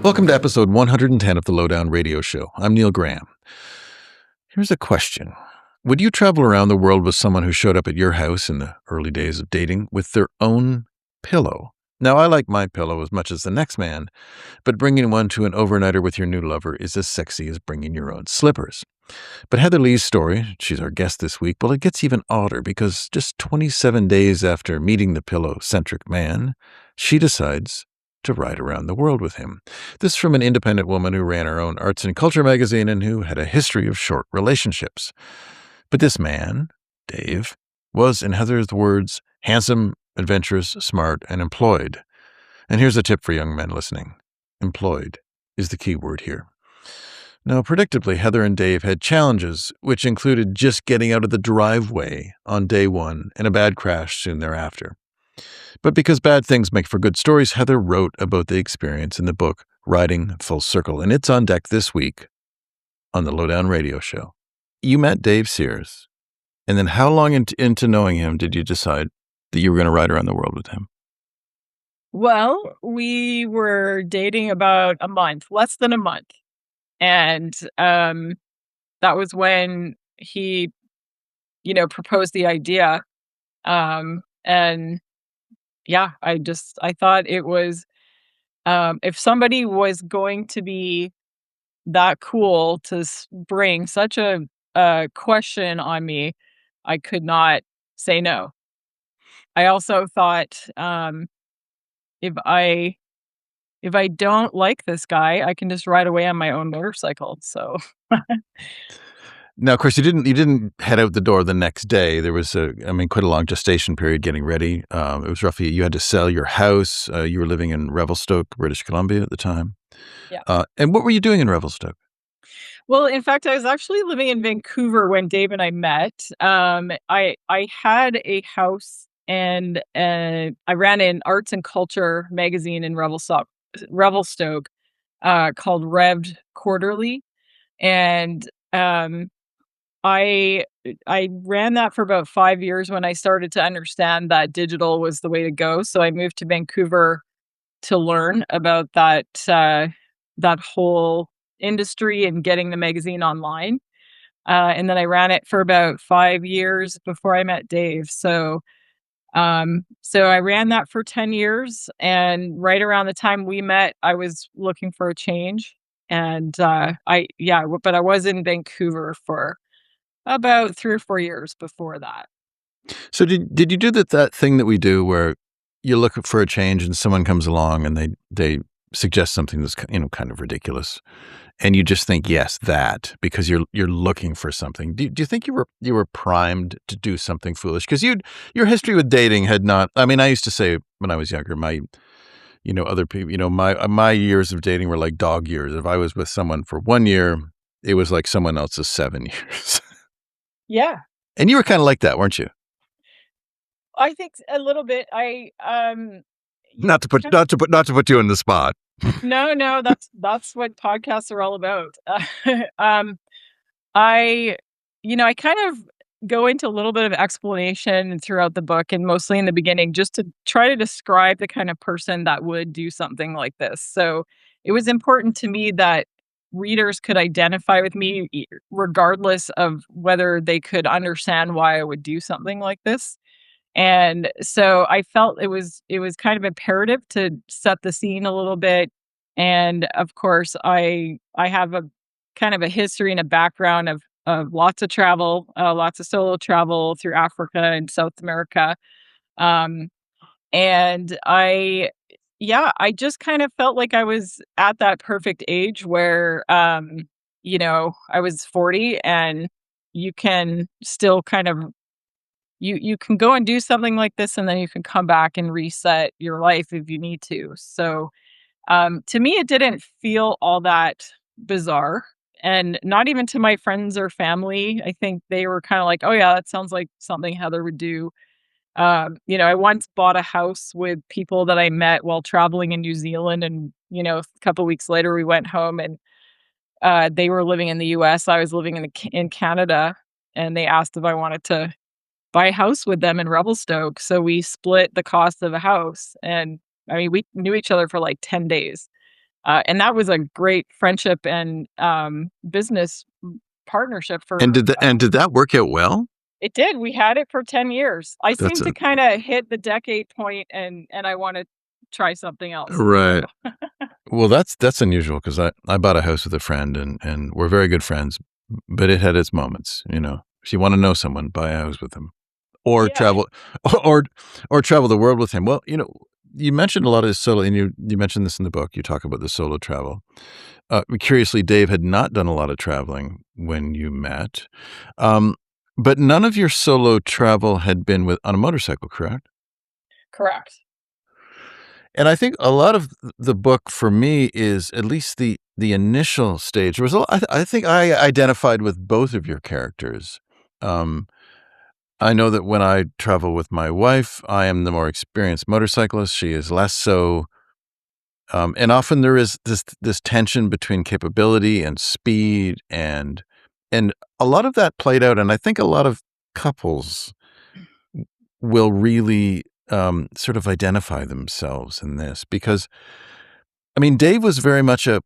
Welcome to episode 110 of the Lowdown Radio Show. I'm Neil Graham. Here's a question. Would you travel around the world with someone who showed up at your house in the early days of dating with their own pillow? Now, I like my pillow as much as the next man, but bringing one to an overnighter with your new lover is as sexy as bringing your own slippers. But Heather Lee's story, she's our guest this week, well, it gets even odder because just 27 days after meeting the pillow-centric man, she decides to ride around the world with him. This from an independent woman who ran her own arts and culture magazine and who had a history of short relationships. But this man, Dave, was, in Heather's words, handsome, adventurous, smart, and employed. And here's a tip for young men listening. Employed is the key word here. Now, predictably, Heather and Dave had challenges, which included just getting out of the driveway on day one and a bad crash soon thereafter. But because bad things make for good stories, Heather wrote about the experience in the book Riding Full Circle, and it's on deck this week on the Lowdown Radio Show. You met Dave Sears, and then how long into knowing him did you decide that you were going to ride around the world with him? Well, we were dating about a month, less than a month. And that was when he, proposed the idea. And yeah, I thought it was, if somebody was going to be that cool to bring such a question on me, I could not say no. I also thought, if I don't like this guy, I can just ride away on my own motorcycle. So Now, of course, you didn't head out the door the next day. There was quite a long gestation period getting ready. It was roughly, you had to sell your house. You were living in Revelstoke, British Columbia at the time. Yeah. And what were you doing in Revelstoke? Well, in fact, I was actually living in Vancouver when Dave and I met. I had a house and I ran an arts and culture magazine in Revelstoke called Rev'd Quarterly, and I ran that for about 5 years when I started to understand that digital was the way to go. So I moved to Vancouver to learn about that whole industry and getting the magazine online. And then I ran it for about 5 years before I met Dave. So I ran that for 10 years, and right around the time we met, I was looking for a change. And but I was in Vancouver for about 3 or 4 years before that. So did you do that thing that we do where you look for a change and someone comes along and they suggest something that's kind of ridiculous, and you just think yes, that, because you're looking for something? Do you think you were primed to do something foolish? Because your history with dating had not. I mean, I used to say when I was younger, other people, my years of dating were like dog years. If I was with someone for 1 year, it was like someone else's 7 years. Yeah. And you were kind of like that, weren't you? I think a little bit. Not to put you on the spot. No, that's what podcasts are all about. I kind of go into a little bit of explanation throughout the book, and mostly in the beginning, just to try to describe the kind of person that would do something like this. So it was important to me that readers could identify with me regardless of whether they could understand why I would do something like this. And so I felt it was kind of imperative to set the scene a little bit. And of course, I have a kind of a history and a background of lots of travel, lots of solo travel through Africa and South America. And I just kind of felt like I was at that perfect age where, I was 40, and you can still kind of, you can go and do something like this, and then you can come back and reset your life if you need to. So, to me, it didn't feel all that bizarre, and not even to my friends or family. I think they were kind of like, "Oh yeah, that sounds like something Heather would do." I once bought a house with people that I met while traveling in New Zealand, and a couple weeks later we went home, and they were living in the US. I was living in Canada, and they asked if I wanted to buy a house with them in Revelstoke. So we split the cost of a house, and I mean, we knew each other for like 10 days. And that was a great friendship and business partnership And for. did that work out well? It did. We had it for 10 years. I That's seem to a kind of hit the decade point, and I want to try something else. right. So Well, that's unusual because I bought a house with a friend and we're very good friends, but it had its moments. If you want to know someone, buy a house with them, or yeah, travel, or or travel the world with him. Well, you mentioned a lot of solo, and you mentioned this in the book. You talk about the solo travel. Curiously, Dave had not done a lot of traveling when you met, um, but none of your solo travel had been on a motorcycle, correct? correct. And I think a lot of the book for me is at least the initial stage. I think I identified with both of your characters. Um, I know that when I travel with my wife, I am the more experienced motorcyclist. She is less so. And often there is this tension between capability and speed, and a lot of that played out. And I think a lot of couples will really sort of identify themselves in this because I mean, Dave was very much an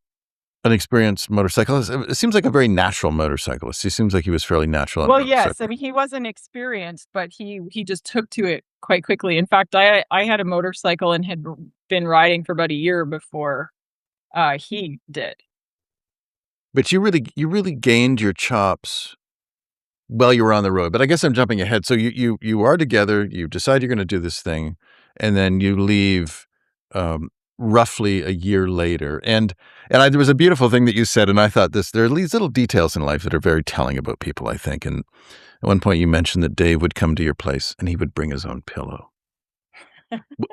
experienced motorcyclist. It seems like a very natural motorcyclist. He seems like he was fairly natural on a Well, yes. I motorcycle. mean, he wasn't experienced, but he just took to it quite quickly. In fact, I had a motorcycle and had been riding for about a year before he did. But you really gained your chops while you were on the road. But I guess I'm jumping ahead. So you are together. You decide you're going to do this thing, and then you leave roughly a year later. There was a beautiful thing that you said, and I thought there are these little details in life that are very telling about people. I think, and at one point you mentioned that Dave would come to your place and he would bring his own pillow.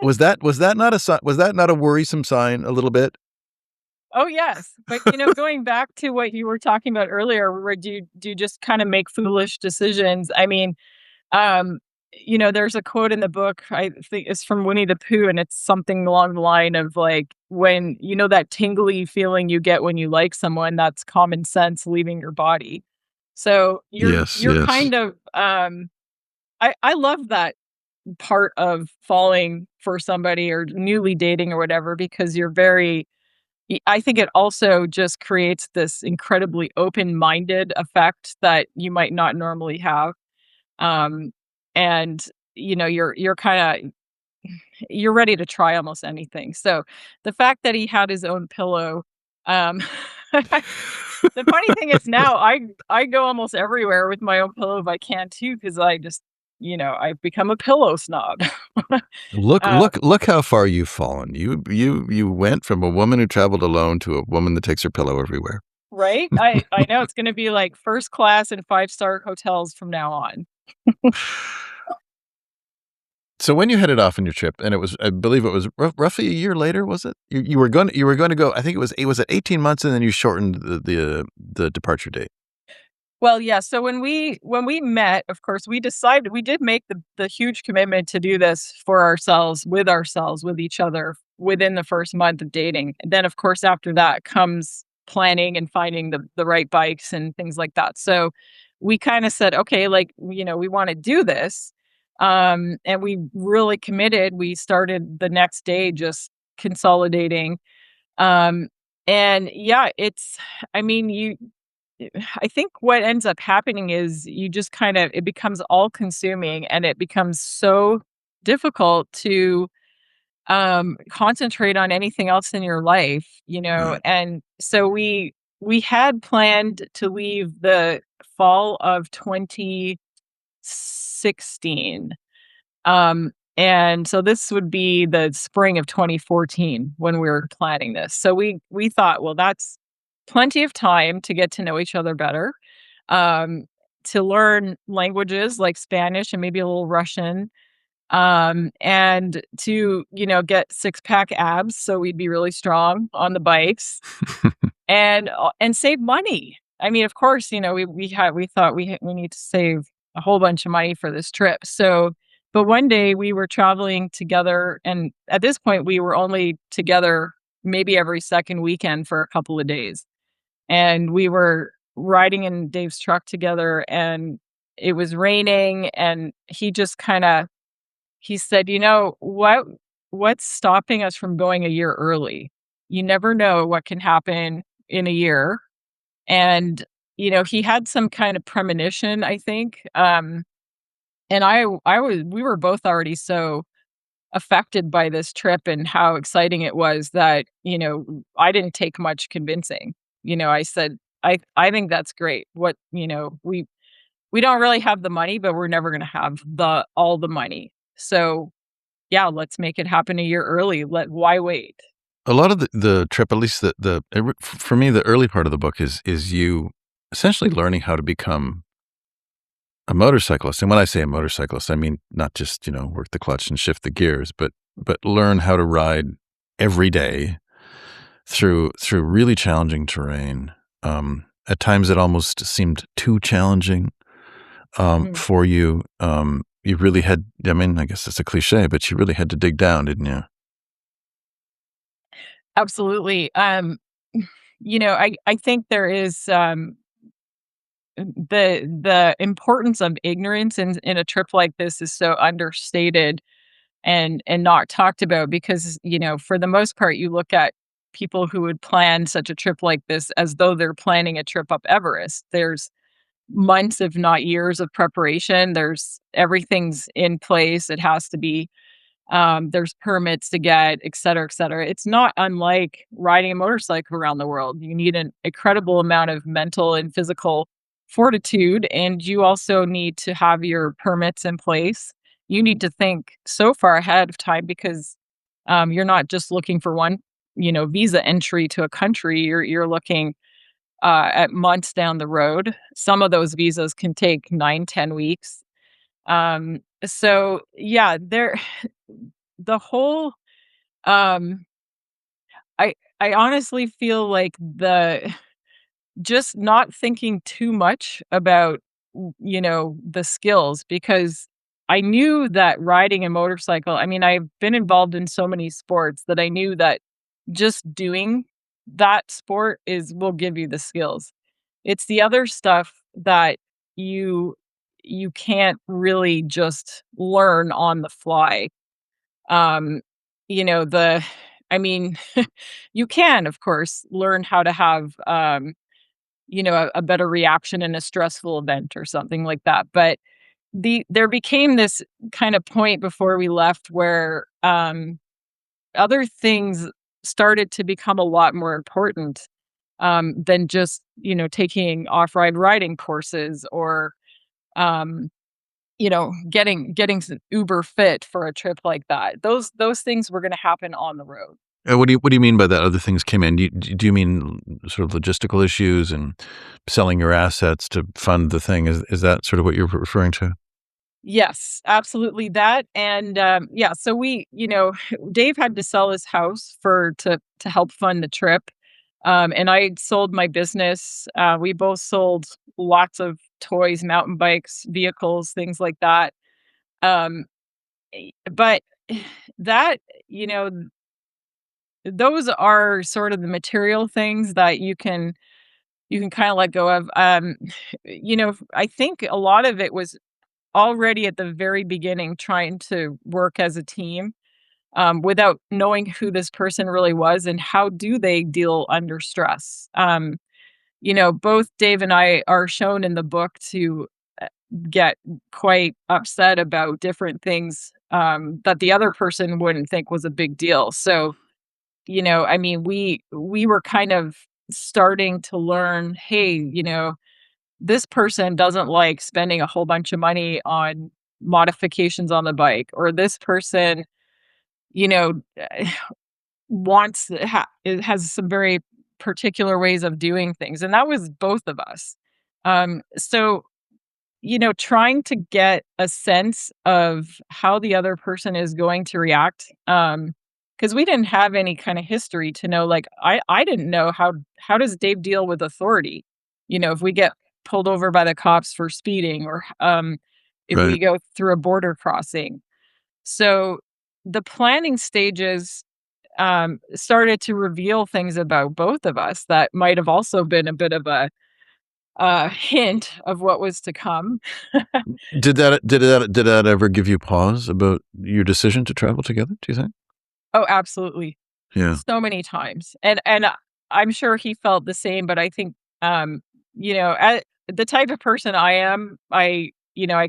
Was that not was that not a worrisome sign a little bit? Oh, yes. But, going back to what you were talking about earlier, where do you just kind of make foolish decisions? I mean, um, there's a quote in the book, I think it's from Winnie the Pooh, and it's something along the line of like, when that tingly feeling you get when you like someone, that's common sense leaving your body. So Yes, you're yes. kind of I love that part of falling for somebody or newly dating or whatever, because you're very I think it also just creates this incredibly open-minded effect that you might not normally have. Um, and you're kinda you're ready to try almost anything. So, the fact that he had his own pillow, um, the funny thing is now I go almost everywhere with my own pillow if I can too, because I just I've become a pillow snob. Look, Uh, look, look how far you've fallen. You went from a woman who traveled alone to a woman that takes her pillow everywhere. right? I know it's gonna be like first class and five-star hotels from now on. So when you headed off on your trip, and I believe it was roughly a year later, was it? You were going to go. I think it was at 18 months, and then you shortened the departure date. Well, yeah, so when we met, of course, we did make the huge commitment to do this for ourselves, with each other within the first month of dating. And then, of course, after that comes planning and finding the right bikes and things like that. So we kind of said, okay, like, we want to do this. And we really committed. We started the next day just consolidating. Um, and yeah, I mean, I think what ends up happening is you just kind of it becomes all consuming, and it becomes so difficult to concentrate on anything else in your life, Right. and so we had planned to leave the fall of 2016. And so this would be the spring of 2014 when we were planning this. So we thought, well, that's plenty of time to get to know each other better, um, to learn languages like Spanish and maybe a little Russian, and to get six pack abs so we'd be really strong on the bikes, and save money. I mean, of course, we thought we need to save a whole bunch of money for this trip. So, but one day we were traveling together, and at this point we were only together maybe every second weekend for a couple of days. And we were riding in Dave's truck together, and it was raining, and he just he said, "What's stopping us from going a year early?" You never know what can happen in a year. And, he had some kind of premonition, I think. And we were both already so affected by this trip and how exciting it was that, I didn't take much convincing. I said, I think that's great. We don't really have the money, but we're never gonna have all the money. So, yeah, let's make it happen a year early. Why wait? A lot of the trip, at least for me, the early part of the book is you essentially learning how to become a motorcyclist. And when I say a motorcyclist, I mean not just, work the clutch and shift the gears, but learn how to ride every day through really challenging terrain. At times it almost seemed too challenging Mhm. for you. You really had, I mean, I guess it's a cliche, but you really had to dig down, didn't you? Absolutely. I think there is, the importance of ignorance in a trip like this is so understated and not talked about because, for the most part, you look at people who would plan such a trip like this as though they're planning a trip up Everest. There's months, if not years of preparation. Everything's in place. It has to be, there's permits to get, et cetera, et cetera. It's not unlike riding a motorcycle around the world. You need an incredible amount of mental and physical fortitude, and you also need to have your permits in place. You need to think so far ahead of time because you're not just looking for one, visa entry to a country. You're looking at months down the road. Some of those visas can take 9, 10 weeks. So yeah, the whole um I honestly feel like the just not thinking too much about the skills because I knew that riding a motorcycle, I mean, I've been involved in so many sports that I knew that just doing that sport is will give you the skills. It's the other stuff that you you can't really just learn on the fly. Um, the I mean, you can, of course, learn how to have, a better reaction in a stressful event or something like that. But there became this kind of point before we left where other things started to become a lot more important than just, taking off-ride riding courses or getting uber fit for a trip like that. Those things were going to happen on the road. What do you mean by that? Other things came in. Do you mean sort of logistical issues and selling your assets to fund the thing? Is that sort of what you're referring to? Yes, absolutely that, and, yeah, so Dave had to sell his house to help fund the trip, and I sold my business. We both sold lots of toys, mountain bikes, vehicles, things like that, um, but that, those are sort of the material things that you can kinda let go of. I think a lot of it was already at the very beginning trying to work as a team, without knowing who this person really was and how do they deal under stress. Both Dave and I are shown in the book to get quite upset about different things that the other person wouldn't think was a big deal. So, I mean, we were kind of starting to learn, hey, this person doesn't like spending a whole bunch of money on modifications on the bike, or this person, you know, it has some very particular ways of doing things, and that was both of us. So, trying to get a sense of how the other person is going to react, because we didn't have any kind of history to know, like, I didn't know how does Dave deal with authority? If we get pulled over by the cops for speeding or, if Right. we go through a border crossing. So, the planning stages, started to reveal things about both of us that might have also been a bit of a hint of what was to come. Did that ever give you pause about your decision to travel together, do you think? Oh, absolutely. Yeah. so many times, and I'm sure he felt the same, but I think, at the type of person I am, I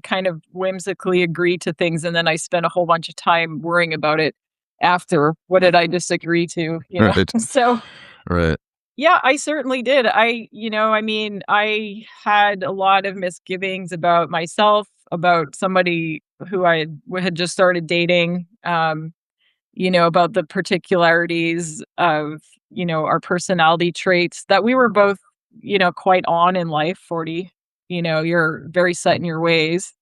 kind of whimsically agree to things, and then I spend a whole bunch of time worrying about it after. What did I just agree to, you know? Right. So, Right. yeah, I certainly did. I mean, I had a lot of misgivings about myself, about somebody who I had just started dating, about the particularities of, our personality traits that we were both, quite on in life. 40, you're very set in your ways.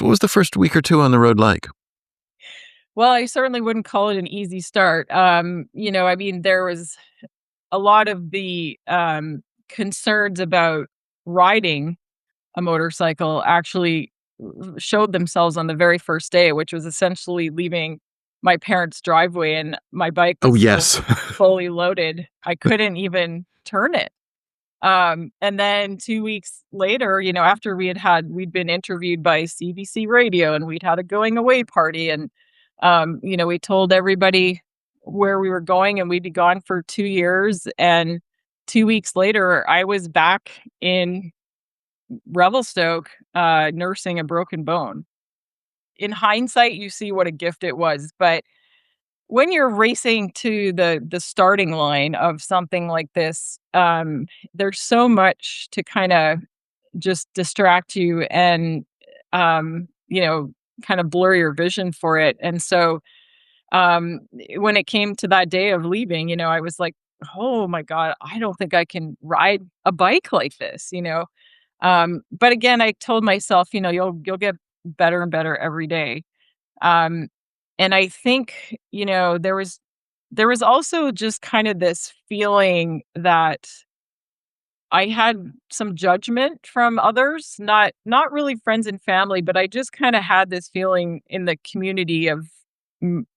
What was the first week or 2 on the road like? Well, I certainly wouldn't call it an easy start. I mean, there was a lot of the concerns about riding a motorcycle actually showed themselves on the very first day, which was essentially leaving my parents' driveway, and my bike Oh, was so yes. fully loaded, I couldn't even turn it. And then 2 weeks later, after we'd been interviewed by CBC Radio, and we'd had a going away party, and, we told everybody where we were going, and we'd be gone for 2 years, and 2 weeks later, I was back in Revelstoke, nursing a broken bone. In hindsight, you see what a gift it was, but when you're racing to the starting line of something like this, there's so much to kinda just distract you and, um, you know, kind of blur your vision for it, and so, when it came to that day of leaving, I was like, "Oh my god, I don't think I can ride a bike like this," you know? But again, I told myself, "You'll get better and better every day." Um, and I think, there was also just kind of this feeling that I had some judgment from others, not really friends and family, but I just kinda had this feeling in the community of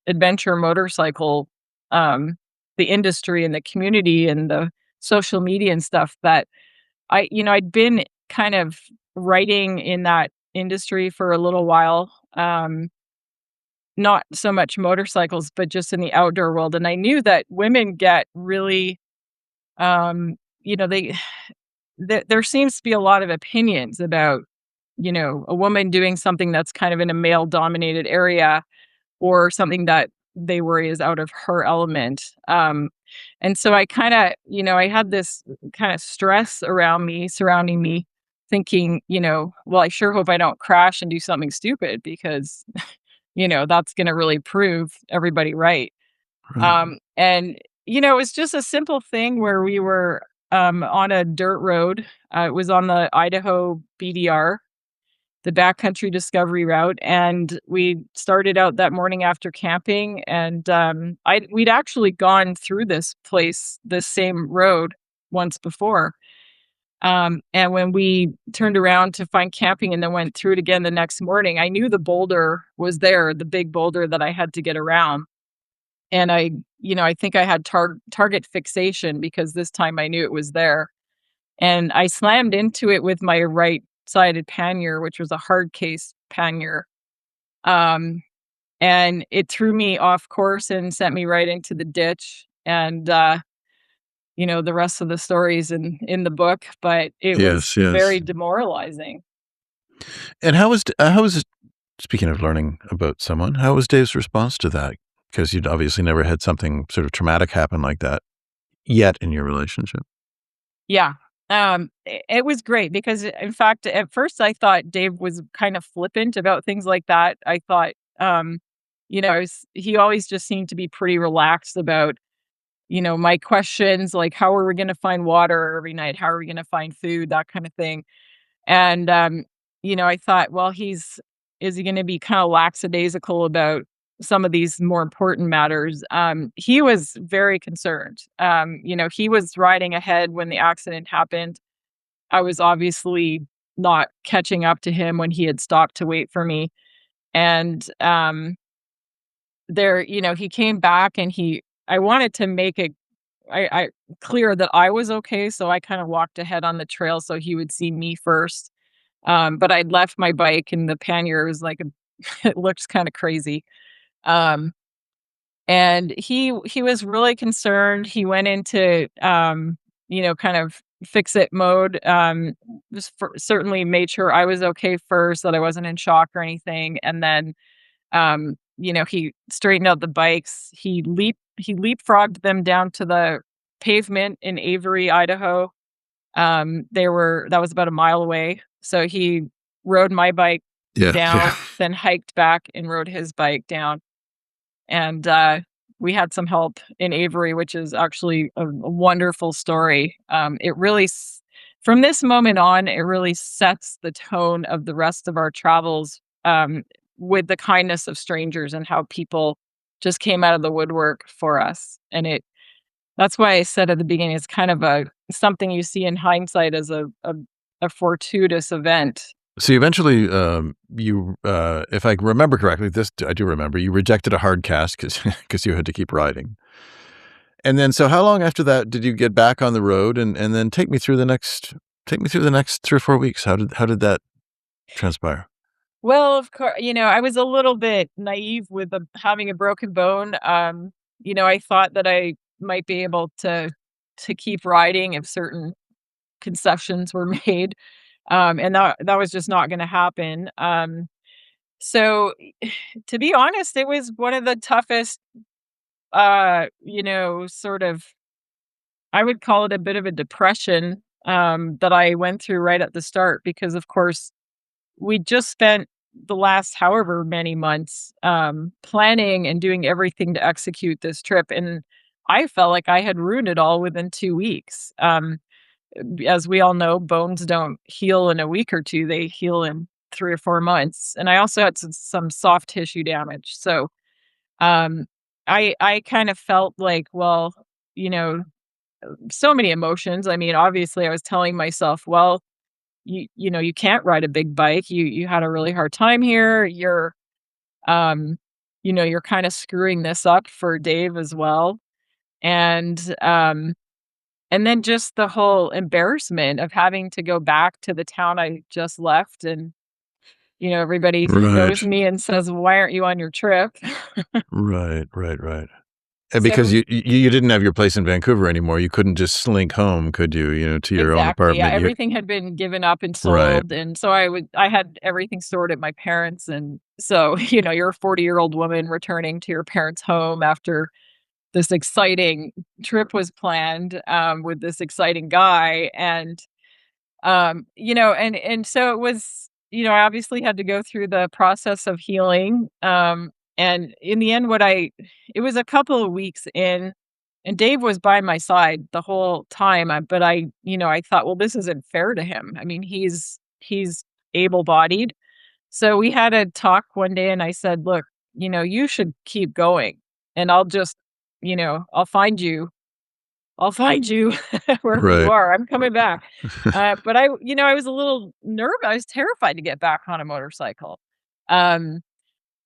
adventure motorcycle, um, the industry and the community and the social media and stuff that I'd been kind of writing in that industry for a little while, not so much motorcycles, but just in the outdoor world, and I knew that women get really, they there seems to be a lot of opinions about, a woman doing something that's kind of in a male-dominated area, or something that they worry is out of her element, and so I had this kinda stress around me, surrounding me, thinking, "Well, I sure hope I don't crash and do something stupid because, that's gonna really prove everybody right." Right. And, it was just a simple thing where we were, on a dirt road. It was on the Idaho BDR, the backcountry discovery route, and we started out that morning after camping, and, we'd actually gone through this same road once before, and when we turned around to find camping and then went through it again the next morning, I knew the boulder was there, the big boulder that I had to get around, and I think I had target fixation because this time I knew it was there, and I slammed into it with my right-sided pannier, which was a hard case pannier, um, and it threw me off course and sent me right into the ditch, and, the rest of the story's in the book, but it was Yes, yes. very demoralizing. And how was speaking of learning about someone, how was Dave's response to that? Because 'Cause you'd obviously never had something sort of traumatic happen like that yet in your relationship. Yeah, it was great because, in fact, at first I thought Dave was kind of flippant about things like that. I thought, he always just seemed to be pretty relaxed about, my questions, like, "How are we gonna find water every night? How are we gonna find food?" That kind of thing. And, I thought, "Well, is he gonna be kinda lackadaisical about some of these more important matters?" He was very concerned. He was riding ahead when the accident happened. I was obviously not catching up to him when he had stopped to wait for me. And, he came back, and I wanted to make it I clear that I was okay, so I kinda walked ahead on the trail so he would see me first. But I'd left my bike, and the pannier was like a it looks kinda crazy. Um, And he was really concerned. He went into, kind of fix it mode, just certainly made sure I was okay first, that I wasn't in shock or anything, and then, he straightened out the bikes. He leapfrogged them down to the pavement in Avery, Idaho. That was about a mile away. So he rode my bike Yeah. Yeah. down, then hiked back and rode his bike down. And, we had some help in Avery, which is actually a wonderful story. It really s From this moment on, it really sets the tone of the rest of our travels, with the kindness of strangers and how people just came out of the woodwork for us. And that's why I said at the beginning, it's kind of something you see in hindsight as a fortuitous event. So eventually, if I remember correctly, this I do remember, you rejected a hard cast because you had to keep riding. And then, so how long after that did you get back on the road? And then take me through the next 3 or 4 weeks. How did that transpire? Well, of course, I was a little bit naive with having a broken bone. I thought that I might be able to keep riding if certain concessions were made, and that was just not going to happen. So, to be honest, it was one of the toughest, sort of, I would call it a bit of a depression, that I went through right at the start because, of course, we just spent the last however many months, planning and doing everything to execute this trip, and I felt like I had ruined it all within 2 weeks. As we all know, bones don't heal in a week or 2, they heal in 3 or 4 months, and I also had some soft tissue damage, so, um, I kind of felt like, well, you know, so many emotions. I mean, obviously, I was telling myself, "Well, you can't ride a big bike. You had a really hard time here. Um, you're kinda screwing this up for Dave as well." And, and then just the whole embarrassment of having to go back to the town I just left, and, everybody Right. knows me and says, "Why aren't you on your trip?" Right, right, right. And because So you didn't have your place in Vancouver anymore, you couldn't just slink home, could you, to your own exactly, yeah, apartment? You everything had been given up and Right, sold, and so I had everything stored at my parents', and so, you're a 40-year-old woman returning to your parents' home after this exciting trip was planned, with this exciting guy, and, and so it was, I obviously had to go through the process of healing, and in the end, it was a couple of weeks in, and Dave was by my side the whole time, but I thought, "Well, this isn't fair to him." I mean, he's able-bodied, so we had a talk one day, and I said, "Look, you should keep going, and I'll find you. I'll find you wherever you right. are. I'm coming back." But I was a little nervous. I was terrified to get back on a motorcycle. Um,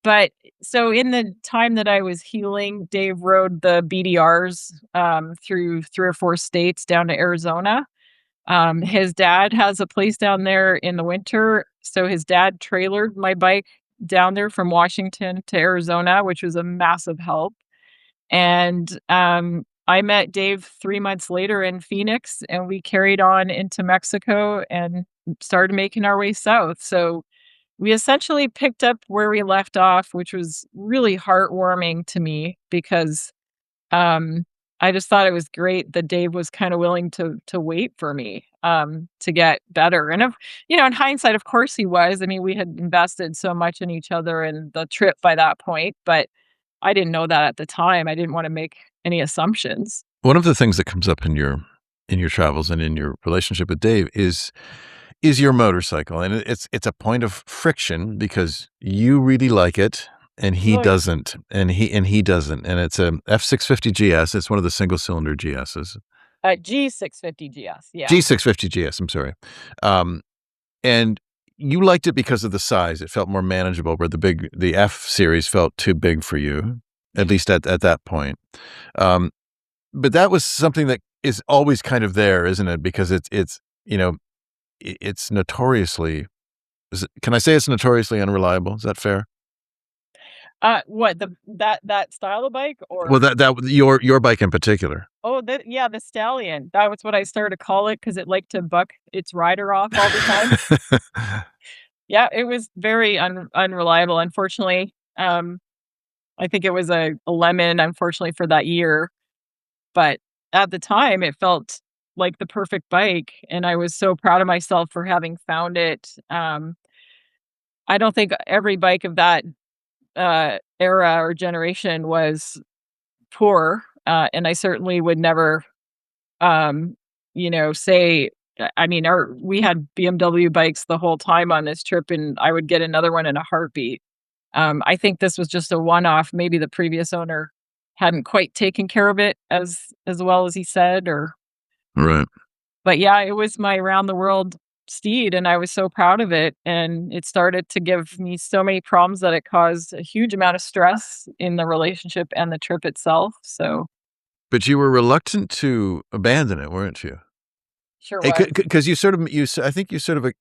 but so in the time that I was healing, Dave rode the BDRs, through 3 or 4 states down to Arizona. His dad has a place down there in the winter, so his dad trailered my bike down there from Washington to Arizona, which was a massive help. And, I met Dave 3 months later in Phoenix, and we carried on into Mexico and started making our way south. So, we essentially picked up where we left off, which was really heartwarming to me because, um, I just thought it was great that Dave was kinda willing to wait for me, to get better. And in hindsight, of course he was. I mean, we had invested so much in each other and the trip by that point, but I didn't know that at the time. I didn't wanna make any assumptions. One of the things that comes up in your travels and in your relationship with Dave is your motorcycle, and it's a point of friction because you really like it and he Oh, yeah. doesn't, and he doesn't, and it's a F650 GS. It's one of the single cylinder GSs. G650 GS, yeah. G650 GS, I'm sorry. Um, and you liked it because of the size. It felt more manageable, where the F series felt too big for you, at least at that point. Um, but that was something that is always kind of there, isn't it? Because it's notoriously, can I say it's notoriously unreliable? Is that fair? What that style of bike Well, or that your bike in particular. oh, the stallion. That was what I started to call it because it liked to buck its rider off all the time. Yeah, it was very unreliable, unfortunately. I think it was a lemon, unfortunately, for that year, but at the time, it felt like the perfect bike, and I was so proud of myself for having found it. I don't think every bike of that, era or generation was poor, and I certainly would never, um, say I mean, we had BMW bikes the whole time on this trip, and I would get another one in a heartbeat. I think this was just a one-off. Maybe the previous owner hadn't quite taken care of it as well as he said, or Right. but yeah, it was my around the world steed, and I was so proud of it, and it started to give me so many problems that it caused a huge amount of stress in the relationship and the trip itself, so But you were reluctant to abandon it, weren't you? sure Hey, was. because you sort of I think you sort of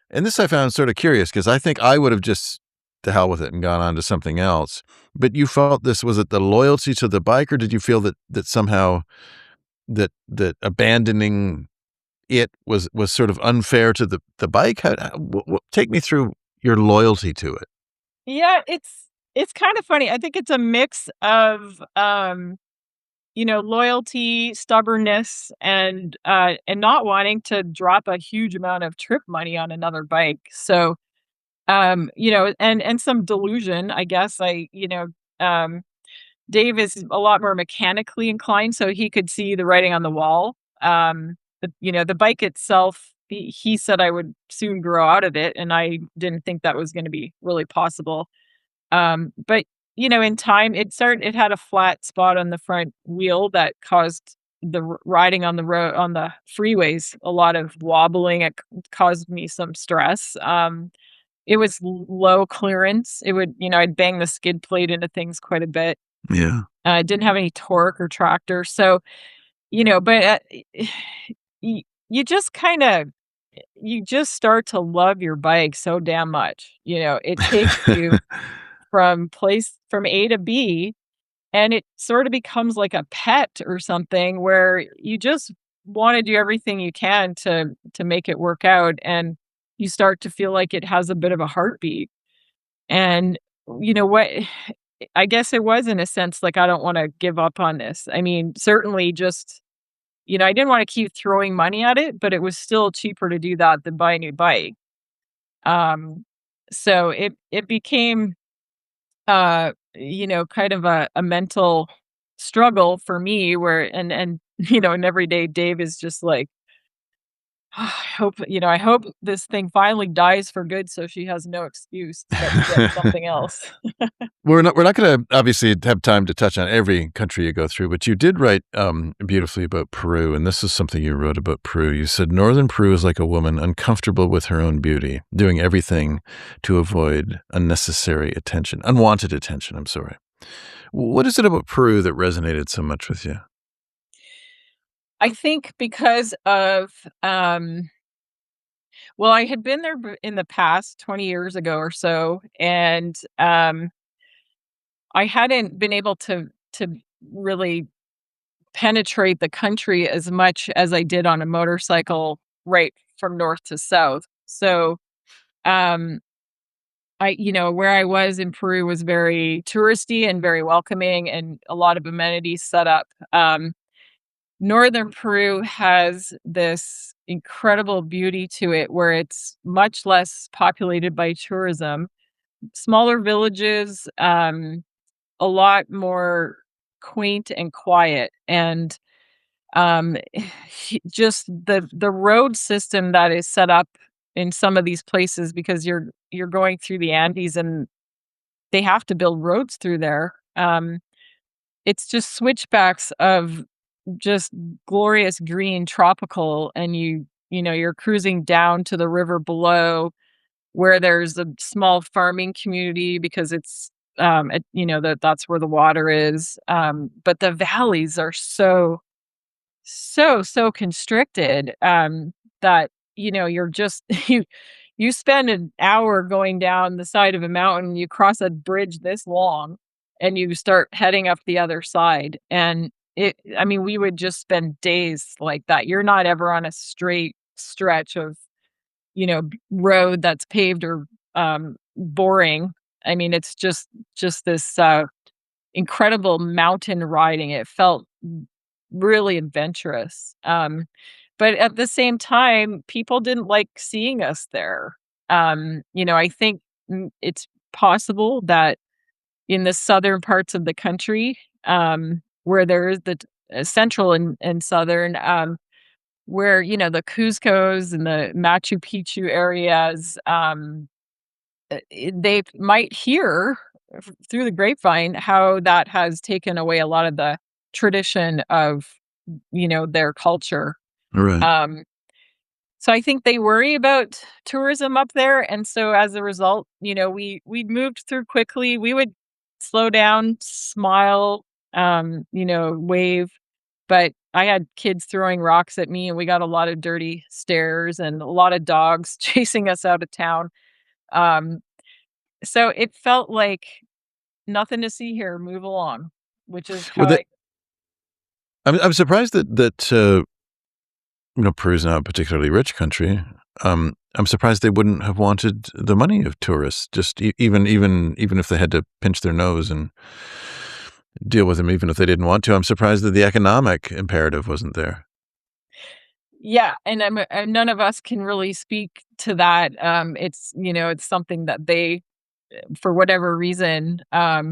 and this I found sort of curious because I think I would have just to hell with it and gone on to something else. But you felt this was it the loyalty to the bike, or did you feel that somehow that abandoning it was sort of unfair to the bike? Take me through your loyalty to it. Yeah, it's kind of funny. I think it's a mix of, loyalty, stubbornness, and not wanting to drop a huge amount of trip money on another bike. So, and some delusion, I guess. Um, Dave is a lot more mechanically inclined, so he could see the writing on the wall. The bike itself, he said I would soon grow out of it, and I didn't think that was going to be really possible. But, in time, it had a flat spot on the front wheel that caused riding on the road on the freeways a lot of wobbling. It caused me some stress. It was low clearance. I'd bang the skid plate into things quite a bit. Yeah. It didn't have any torque or tractor. So, but you just kind of you just start to love your bike so damn much. It takes you from A to B, and it sort of becomes like a pet or something where you just wanna do everything you can to make it work out, and you start to feel like it has a bit of a heartbeat, and you know what, I guess it was in a sense like, I don't wanna give up on this. I mean, certainly just I didn't wanna keep throwing money at it, but it was still cheaper to do that than buy a new bike. Um, so it became kind of a mental struggle for me where and and every day Dave is just like, I hope this thing finally dies for good so she has no excuse but to get something else. We're not gonna obviously have time to touch on every country you go through, but you did write, beautifully about Peru, and this is something you wrote about Peru. You said, "Northern Peru is like a woman uncomfortable with her own beauty, doing everything to avoid unwanted attention, I'm sorry." What is it about Peru that resonated so much with you? I think because of well, I had been there in the past 20 years ago or so, and I hadn't been able to really penetrate the country as much as I did on a motorcycle right from north to south. So, um, where I was in Peru was very touristy and very welcoming and a lot of amenities set up. Northern Peru has this incredible beauty to it where it's much less populated by tourism, smaller villages, a lot more quaint and quiet. And um just the road system that is set up in some of these places because you're going through the Andes and they have to build roads through there. It's just switchbacks of just glorious green tropical, and you're cruising down to the river below where there's a small farming community because that's where the water is. But the valleys are so constricted, that, you're just you spend an hour going down the side of a mountain, you cross a bridge this long, and you start heading up the other side, and I mean, we would just spend days like that. You're not ever on a straight stretch of, road that's paved or, boring. I mean, it's just this, incredible mountain riding. It felt really adventurous. But at the same time, people didn't like seeing us there. I think it's possible that in the southern parts of the country, where there is the central and southern, where the Cusco's and the Machu Picchu areas, they might hear through the grapevine how that has taken away a lot of the tradition of their culture. Right. um so I think they worry about tourism up there, and so as a result, we moved through quickly. We would slow down, smile, wave, but I had kids throwing rocks at me, and we got a lot of dirty stares and a lot of dogs chasing us out of town. Um, so it felt like nothing to see here, move along, which is Well, how I. I'm surprised that Peru's not a particularly rich country. I'm surprised they wouldn't have wanted the money of tourists. Just even if they had to pinch their nose and deal with them, even if they didn't want to. I'm surprised that the economic imperative wasn't there. Yeah, and none of us can really speak to that. It's something that they, for whatever reason, Yeah.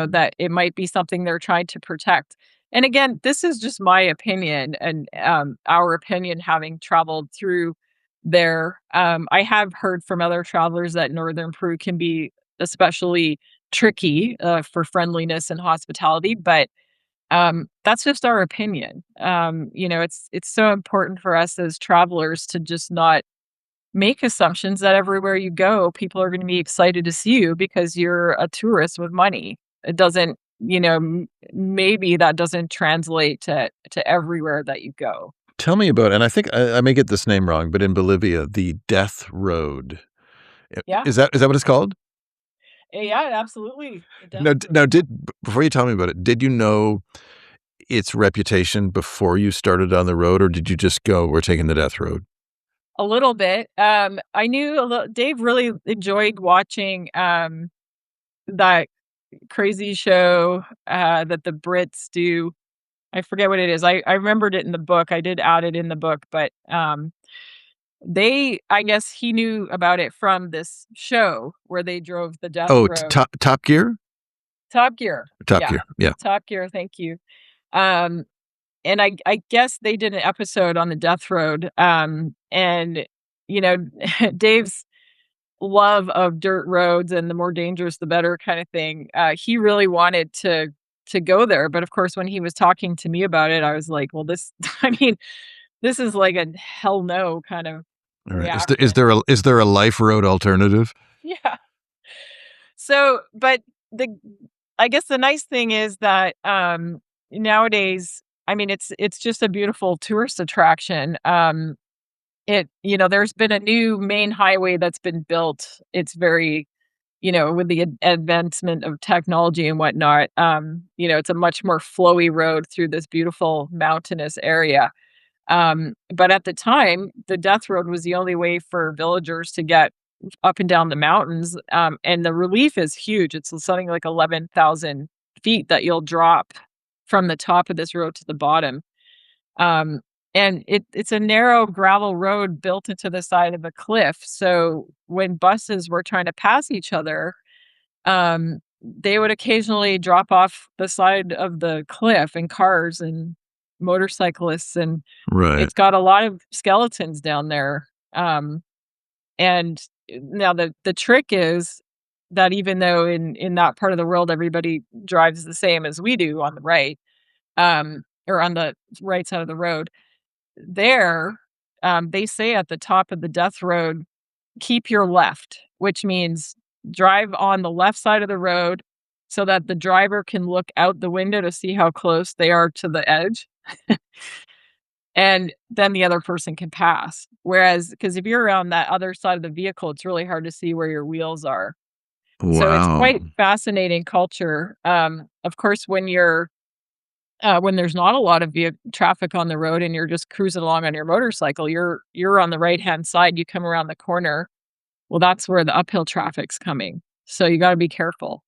that it might be something they're trying to protect. And again, this is just my opinion and our opinion having traveled through there. I have heard from other travelers that northern Peru can be especially tricky for friendliness and hospitality, but that's just our opinion. It's so important for us as travelers to just not make assumptions that everywhere you go, people are going to be excited to see you because you're a tourist with money. It doesn't, maybe that doesn't translate to everywhere that you go. Tell me about, and I think I may get this name wrong, but in Bolivia, the Death Road. Yeah. Is that what it's called? Yeah, absolutely. Now, before you tell me about it, did you know its reputation before you started on the road, or did you just go, "We're taking the Death Road"? A little bit. I knew a little. Dave really enjoyed watching that crazy show that the Brits do. I forget what it is. I remembered it in the book. I did add it in the book, but I guess he knew about it from this show where they drove the Death Oh, Road. Top Gear? Top Gear. Top Yeah. Gear, yeah. Top Gear. Thank you. Um, and I guess they did an episode on the Death Road. And you know, Dave's love of dirt roads and the more dangerous the better kind of thing. He really wanted to go there, but of course, when he was talking to me about it, I was like, "Well, this, I mean, this is like a hell no kind of Alright. reaction." Is there a life road alternative? Yeah. So, but the I guess the nice thing is that nowadays, I mean, it's just a beautiful tourist attraction. There's been a new main highway that's been built. It's very, with the advancement of technology and whatnot, it's a much more flowy road through this beautiful mountainous area. But at the time, the death road was the only way for villagers to get up and down the mountains. And the relief is huge. It's something like 11,000 feet that you'll drop from the top of this road to the bottom. Um, and it's a narrow gravel road built into the side of a cliff. So when buses were trying to pass each other, they would occasionally drop off the side of the cliff, and cars and motorcyclists, and Right. it's got a lot of skeletons down there. And now the trick is that even though in that part of the world everybody drives the same as we do on the right, or on the right side of the road, there, they say at the top of the death road, keep your left, which means drive on the left side of the road so that the driver can look out the window to see how close they are to the edge. and then the other person can pass. Whereas, because if you're around that other side of the vehicle, it's really hard to see where your wheels are. So it's Wow. quite fascinating culture. Of course, when there's not a lot of traffic on the road and you're just cruising along on your motorcycle, you're on the right-hand side, you come around the corner, well, that's where the uphill traffic's coming, so you gotta be careful.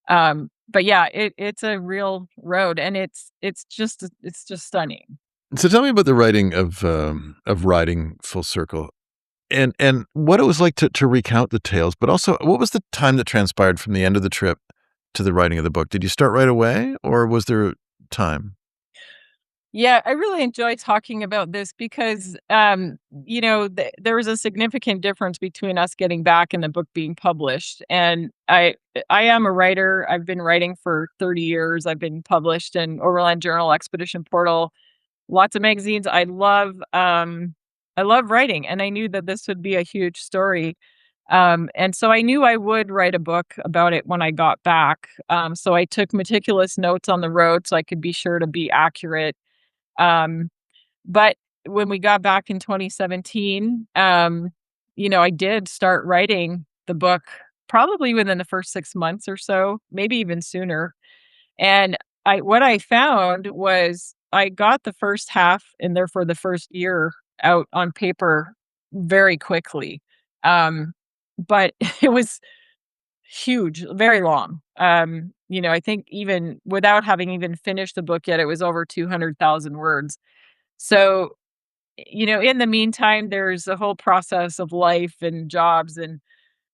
But yeah, it's a real road, and it's just stunning. So tell me about the writing of Riding Full Circle and what it was like to recount the tales, but also what was the time that transpired from the end of the trip to the writing of the book? Did you start right away, or was there time? Yeah, I really enjoy talking about this because, there was a significant difference between us getting back and the book being published. And I am a writer. I've been writing for 30 years. I've been published in Overland Journal, Expedition Portal, lots of magazines. I love writing, and I knew that this would be a huge story. And so I knew I would write a book about it when I got back. So I took meticulous notes on the road so I could be sure to be accurate. um, but when we got back in 2017, I did start writing the book probably within the first 6 months or so, maybe even sooner. And what I found was I got the first half and therefore the first year out on paper very quickly. But it was huge, very long. I think even without having even finished the book yet, it was over 200,000 words. So, in the meantime, there's a whole process of life and jobs and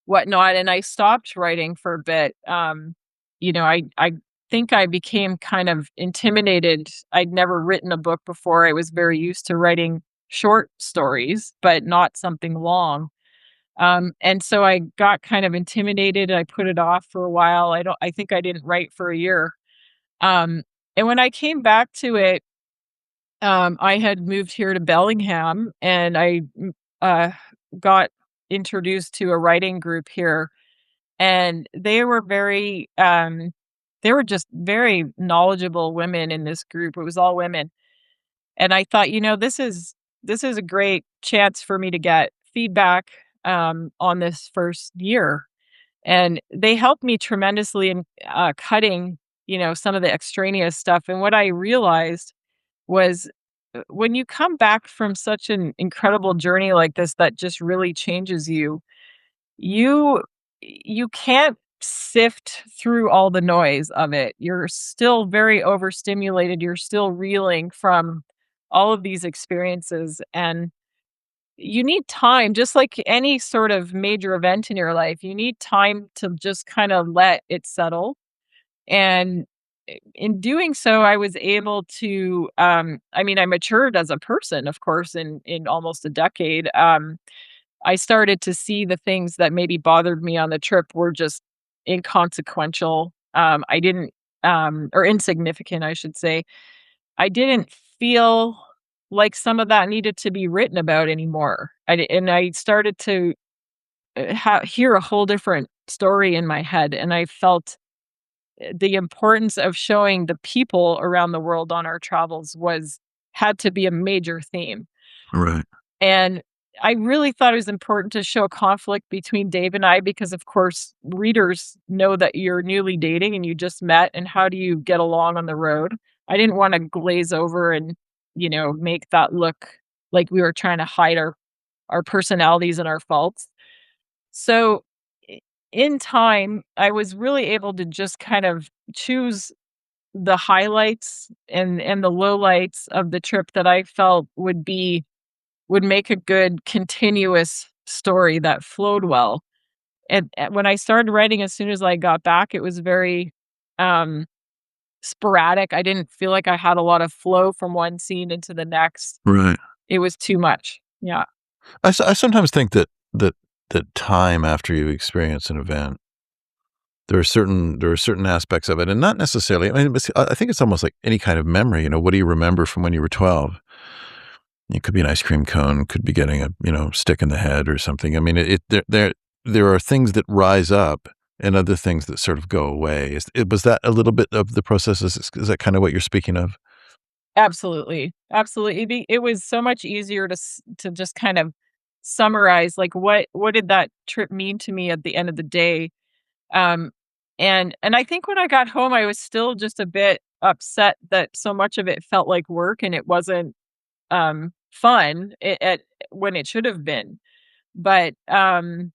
whatnot, and I stopped writing for a bit. I think I became kind of intimidated. I'd never written a book before. I was very used to writing short stories, but not something long. And so I got kind of intimidated. I put it off for a while. I think I didn't write for a year. Um, and when I came back to it, I had moved here to Bellingham, and uh, got introduced to a writing group here, and they were just very knowledgeable women in this group. It was all women, and I thought, this is a great chance for me to get feedback on this first year, and they helped me tremendously in cutting, some of the extraneous stuff. And what I realized was when you come back from such an incredible journey like this that just really changes you, you you can't sift through all the noise of it. You're still very overstimulated. You're still reeling from all of these experiences, and you need time, just like any sort of major event in your life. You need time to just kind of let it settle. And in doing so, I was able to, I matured as a person, of course, in almost a decade. I started to see the things that maybe bothered me on the trip were just inconsequential. I didn't, or insignificant, I should say. I didn't feel like some of that needed to be written about anymore. And I started to hear a whole different story in my head, and I felt the importance of showing the people around the world on our travels was had to be a major theme. Right. And I really thought it was important to show conflict between Dave and I because, of course, readers know that you're newly dating and you just met, and how do you get along on the road? I didn't want to glaze over and, make that look like we were trying to hide our personalities and our faults. So, in time, I was really able to just kind of choose the highlights and the lowlights of the trip that I felt would make a good continuous story that flowed well. And when I started writing as soon as I got back, it was very um sporadic. I didn't feel like I had a lot of flow from one scene into the next. Right. It was too much. Yeah. I sometimes think that time after you experience an event, there are certain aspects of it, and not necessarily. I mean, I think it's almost like any kind of memory. What do you remember from when you were 12? It could be an ice cream cone, could be getting a stick in the head or something. I mean, there are things that rise up and other things that sort of go away. Was that a little bit of the process? Is that kind of what you're speaking of? Absolutely. Absolutely. It was so much easier to just kind of summarize, like, what did that trip mean to me at the end of the day? Um, and I think when I got home, I was still just a bit upset that so much of it felt like work and it wasn't, fun at when it should have been. But, in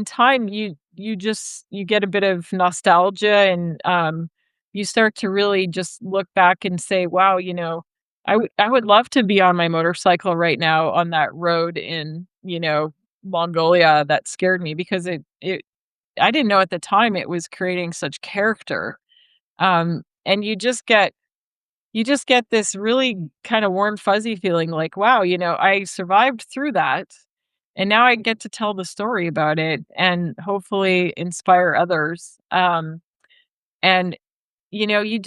time, you just you get a bit of nostalgia and, you start to really just look back and say, "Wow, I would love to be on my motorcycle right now on that road in, Mongolia that scared me," because it I didn't know at the time it was creating such character. And you just get this really kinda warm, fuzzy feeling like, "Wow, I survived through that, and now I get to tell the story about it and hopefully inspire others." And, you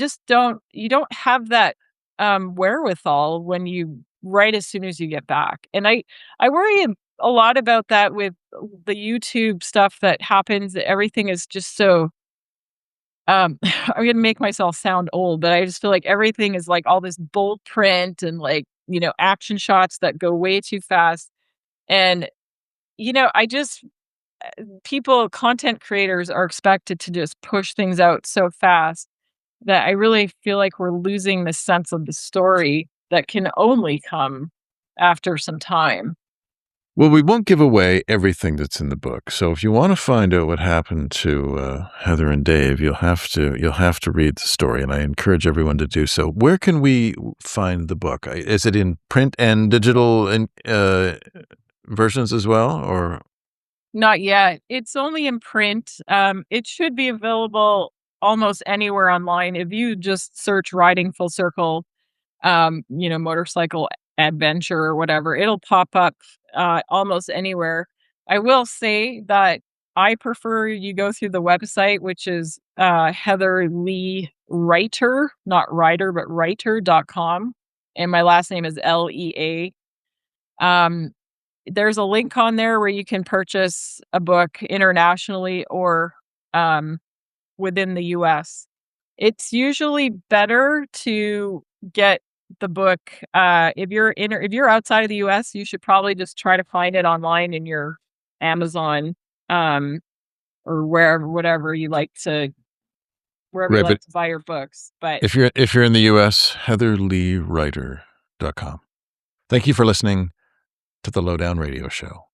don't have that, wherewithal when you right as soon as you get back. And I worry a lot about that with the YouTube stuff that happens. Everything is just so I'm gonna make myself sound old, but I just feel like everything is like all this bold print and like, action shots that go way too fast. And, I just content creators are expected to just push things out so fast that I really feel like we're losing the sense of the story that can only come after some time. Well, we won't give away everything that's in the book. So if you want to find out what happened to Heather and Dave, you'll have to read the story, and I encourage everyone to do so. Where can we find the book? Is it in print and digital versions as well, or Not yet. It's only in print. It should be available almost anywhere online. If you just search Riding Full Circle, motorcycle adventure or whatever, it'll pop up almost anywhere. I will say that I prefer you go through the website, which is Heather Lee Writer, not writer, but writer.com. And my last name is Lea. Um, there's a link on there where you can purchase a book internationally or um, within the US. It's usually better to get the book, if you're outside of the US, you should probably just try to find it online in your Amazon, um, or wherever you right? like But to buy your books. But if you're in the U.S., heatherleewriter.com. Thank you for listening to the Lowdown Radio Show.